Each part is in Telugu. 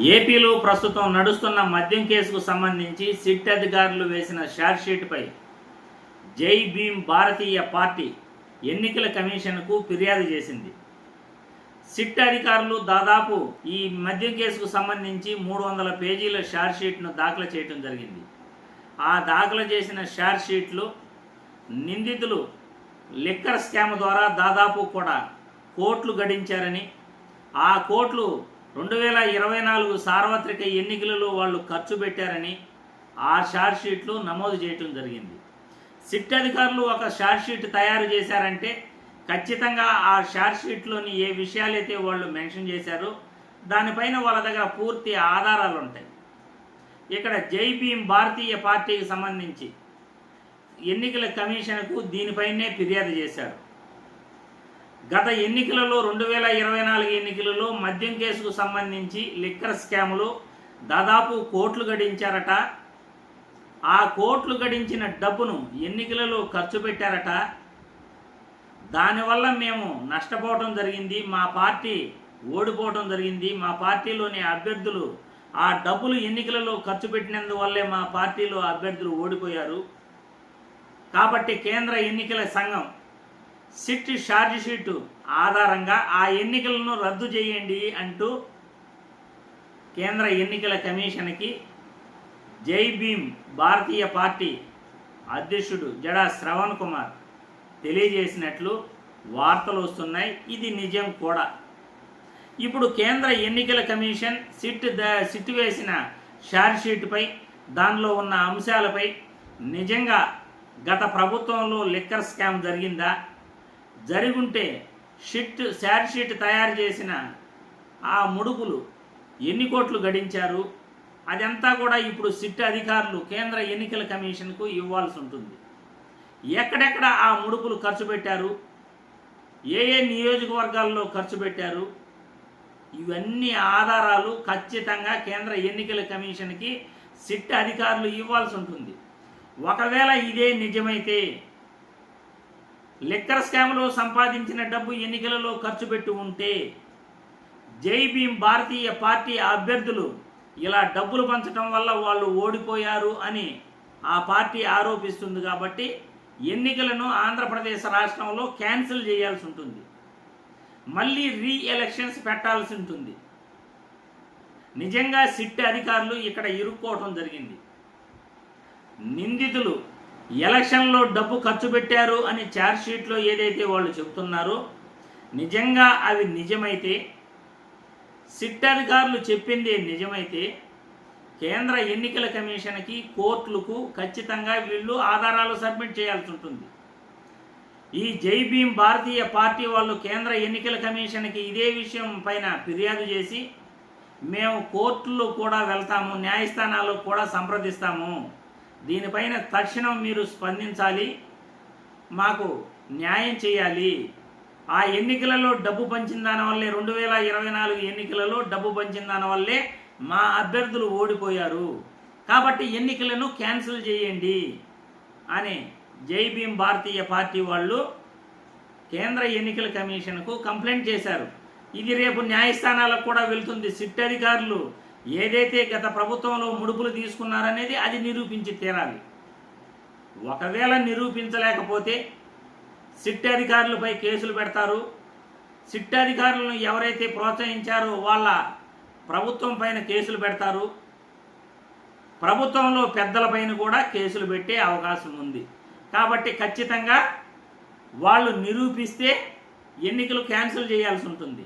ఏపీలో ప్రస్తుతం నడుస్తున్న మద్యం కేసుకు సంబంధించి సిట్ అధికారులు వేసిన ఛార్జ్షీట్పై జై భీమ్ భారతీయ పార్టీ ఎన్నికల కమిషన్కు ఫిర్యాదు చేసింది. సిట్ అధికారులు దాదాపు ఈ మద్యం కేసుకు సంబంధించి 300 పేజీల ఛార్జ్షీట్ను దాఖలు చేయడం జరిగింది. ఆ దాఖలు చేసిన ఛార్జ్షీట్లు నిందితులు లిక్కర్ స్కామ్ ద్వారా దాదాపు కూడా కోట్లు గడించారని, ఆ కోట్లు 2024 సార్వత్రిక ఎన్నికలలో వాళ్ళు ఖర్చు పెట్టారని ఆ ఛార్జ్షీట్లు నమోదు చేయటం జరిగింది. సిట్ అధికారులు ఒక ఛార్జ్షీట్ తయారు చేశారంటే ఖచ్చితంగా ఆ ఛార్జ్షీట్లోని ఏ విషయాలైతే వాళ్ళు మెన్షన్ చేశారో దానిపైన వాళ్ళ దగ్గర పూర్తి ఆధారాలు ఉంటాయి. ఇక్కడ జై భీమ్ భారతీయ పార్టీకి సంబంధించి ఎన్నికల కమిషన్కు దీనిపైనే ఫిర్యాదు చేశారు. గత ఎన్నికలలో 2024 ఎన్నికలలో మద్యం కేసుకు సంబంధించి లిక్కర్ స్కామ్లో దాదాపు కోట్లు గడించారట. ఆ కోట్లు గడించిన డబ్బును ఎన్నికలలో ఖర్చు పెట్టారట. దానివల్ల మేము నష్టపోవటం జరిగింది, మా పార్టీ ఓడిపోవటం జరిగింది, మా పార్టీలోని అభ్యర్థులు ఆ డబ్బులు ఎన్నికలలో ఖర్చు పెట్టినందువల్లే మా పార్టీలో అభ్యర్థులు ఓడిపోయారు. కాబట్టి కేంద్ర ఎన్నికల సంఘం సిట్ ఛార్జ్షీట్ ఆధారంగా ఆ ఎన్నికలను రద్దు చేయండి అంటూ కేంద్ర ఎన్నికల కమిషన్కి జై భీమ్ భారతీయ పార్టీ అధ్యక్షుడు జడా శ్రవణ్ కుమార్ తెలియజేసినట్లు వార్తలు వస్తున్నాయి. ఇది నిజం కూడా. ఇప్పుడు కేంద్ర ఎన్నికల కమిషన్ సిట్ వేసిన ఛార్జ్షీట్పై దానిలో ఉన్న అంశాలపై నిజంగా గత ప్రభుత్వంలో లిక్కర్ స్కామ్ జరిగిందా, జరిగుంటే ఛార్జ్షీట్ తయారు చేసిన ఆ ముడుపులు ఎన్ని కోట్లు గడించారు, అదంతా కూడా ఇప్పుడు సిట్ అధికారులు కేంద్ర ఎన్నికల కమిషన్కు ఇవ్వాల్సి ఉంటుంది. ఎక్కడెక్కడ ఆ ముడుపులు ఖర్చు పెట్టారు, ఏ ఏ నియోజకవర్గాల్లో ఖర్చు పెట్టారు, ఇవన్నీ ఆధారాలు ఖచ్చితంగా కేంద్ర ఎన్నికల కమిషన్కి సిట్ అధికారులు ఇవ్వాల్సి ఉంటుంది. ఒకవేళ ఇదే నిజమైతే లిక్కర్ స్కామ్లో సంపాదించిన డబ్బు ఎన్నికలలో ఖర్చు పెట్టి ఉంటే జై భీమ్ భారతీయ పార్టీ అభ్యర్థులు ఇలా డబ్బులు పంచడం వల్ల వాళ్ళు ఓడిపోయారు అని ఆ పార్టీ ఆరోపిస్తుంది. కాబట్టి ఎన్నికలను ఆంధ్రప్రదేశ్ రాష్ట్రంలో క్యాన్సిల్ చేయాల్సి ఉంటుంది, మళ్ళీ ఎలక్షన్స్ పెట్టాల్సి ఉంటుంది. నిజంగా సిట్ అధికారులు ఇక్కడ ఇరుక్కోవటం జరిగింది. నిందితులు ఎలక్షన్లో డబ్బు ఖర్చు పెట్టారు అని ఛార్జ్షీట్లో ఏదైతే వాళ్ళు చెబుతున్నారో నిజంగా అవి నిజమైతే, సిట్ అధికారులు చెప్పింది నిజమైతే కేంద్ర ఎన్నికల కమిషన్కి కోర్టులకు ఖచ్చితంగా వీళ్ళు ఆధారాలు సబ్మిట్ చేయాల్సి ఉంటుంది. ఈ జై భీమ్ భారతీయ పార్టీ వాళ్ళు కేంద్ర ఎన్నికల కమిషన్కి ఇదే విషయం పైన ఫిర్యాదు చేసి మేము కోర్టుల్లో కూడా వెళ్తాము, న్యాయస్థానాల్లో కూడా సంప్రదిస్తాము, దీనిపైన తక్షణం మీరు స్పందించాలి, మాకు న్యాయం చేయాలి, ఆ ఎన్నికలలో డబ్బు పంచిన దానివల్లే 2024 ఎన్నికలలో డబ్బు పంచిన దానివల్లే మా అభ్యర్థులు ఓడిపోయారు, కాబట్టి ఎన్నికలను క్యాన్సిల్ చేయండి అని జై భీమ్ భారతీయ పార్టీ వాళ్ళు కేంద్ర ఎన్నికల కమిషన్కు కంప్లైంట్ చేశారు. ఇది రేపు న్యాయస్థానాలకు కూడా వెళ్తుంది. సిట్ అధికారులు ఏదైతే గత ప్రభుత్వంలో ముడుపులు తీసుకున్నారనేది అది నిరూపించి తీరాలి. ఒకవేళ నిరూపించలేకపోతే సిట్ అధికారులపై కేసులు పెడతారు. సిట్ అధికారులను ఎవరైతే ప్రోత్సహించారో వాళ్ళ ప్రభుత్వం పైన కేసులు పెడతారు. ప్రభుత్వంలో పెద్దలపైన కూడా కేసులు పెట్టే అవకాశం ఉంది. కాబట్టి ఖచ్చితంగా వాళ్ళు నిరూపిస్తే ఎన్నికలు క్యాన్సిల్ చేయాల్సి ఉంటుంది.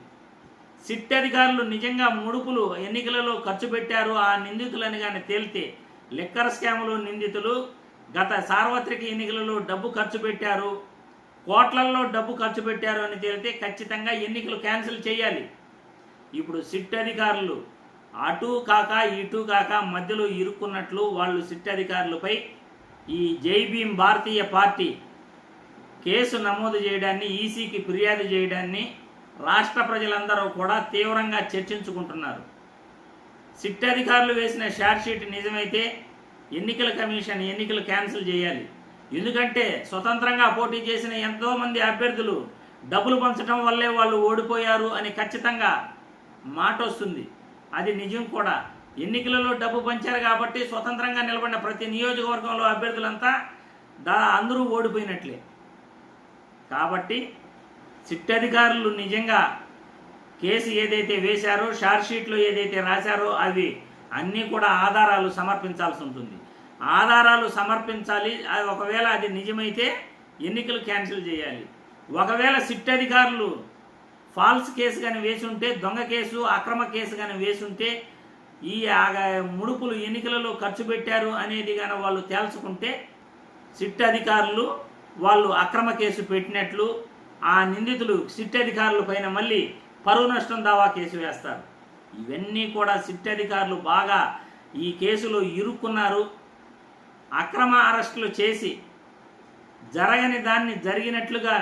సిట్ అధికారులు నిజంగా ముడుపులు ఎన్నికలలో ఖర్చు పెట్టారు ఆ నిందితులని కానీ తేలితే, లిక్కర్ స్కామ్లో నిందితులు గత సార్వత్రిక ఎన్నికలలో డబ్బు ఖర్చు పెట్టారు, కోట్లల్లో డబ్బు ఖర్చు పెట్టారు అని తేలితే ఖచ్చితంగా ఎన్నికలు క్యాన్సిల్ చేయాలి. ఇప్పుడు సిట్ అధికారులు అటు కాక ఇటు కాక మధ్యలో ఇరుక్కున్నట్లు వాళ్ళు సిట్ అధికారులపై ఈ జై భీమ్ భారతీయ పార్టీ కేసు నమోదు చేయడాన్ని, ఈసీకి ఫిర్యాదు చేయడాన్ని రాష్ట్ర ప్రజలందరూ కూడా తీవ్రంగా చర్చించుకుంటున్నారు. సిట్ అధికారులు వేసిన ఛార్జ్షీట్ నిజమైతే ఎన్నికల కమిషన్ ఎన్నికలు క్యాన్సిల్ చేయాలి. ఎందుకంటే స్వతంత్రంగా పోటీ చేసిన ఎంతోమంది అభ్యర్థులు డబ్బులు పంచడం వల్లే వాళ్ళు ఓడిపోయారు అని ఖచ్చితంగా మాట వస్తుంది. అది నిజం కూడా. ఎన్నికలలో డబ్బు పంచారు కాబట్టి స్వతంత్రంగా నిలబడిన ప్రతి నియోజకవర్గంలో అభ్యర్థులంతా అందరూ ఓడిపోయినట్లే. కాబట్టి సిట్ అధికారులు నిజంగా కేసు ఏదైతే వేశారో, షార్ట్షీట్లో ఏదైతే రాశారో అవి అన్నీ కూడా ఆధారాలు సమర్పించాల్సి ఉంటుంది. ఆధారాలు సమర్పించాలి. ఒకవేళ అది నిజమైతే ఎన్నికలు క్యాన్సిల్ చేయాలి. ఒకవేళ సిట్ అధికారులు ఫాల్స్ కేసు కానీ వేసుంటే, దొంగ కేసు, అక్రమ కేసు కానీ వేసుంటే, ఈ ముడుపులు ఎన్నికలలో ఖర్చు పెట్టారు అనేది కానీ వాళ్ళు తేల్చుకుంటే సిట్ అధికారులు వాళ్ళు అక్రమ కేసు పెట్టినట్లు ఆ నిందితులు సిట్ అధికారుల పైన మళ్ళీ పరువు నష్టం దావా కేసు వేస్తారు. ఇవన్నీ కూడా సిట్ అధికారులు బాగా ఈ కేసులో ఇరుక్కున్నారు. అక్రమ అరెస్టులు చేసి జరగని దాన్ని జరిగినట్లుగా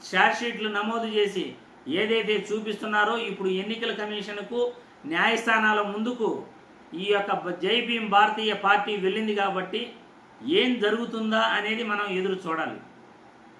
ఛార్జ్షీట్లు నమోదు చేసి ఏదైతే చూపిస్తున్నారో, ఇప్పుడు ఎన్నికల కమిషన్కు న్యాయస్థానాల ముందుకు ఈ యొక్క జై భీమ్ భారతీయ పార్టీ వెళ్ళింది కాబట్టి ఏం జరుగుతుందా అనేది మనం ఎదురు చూడాలి.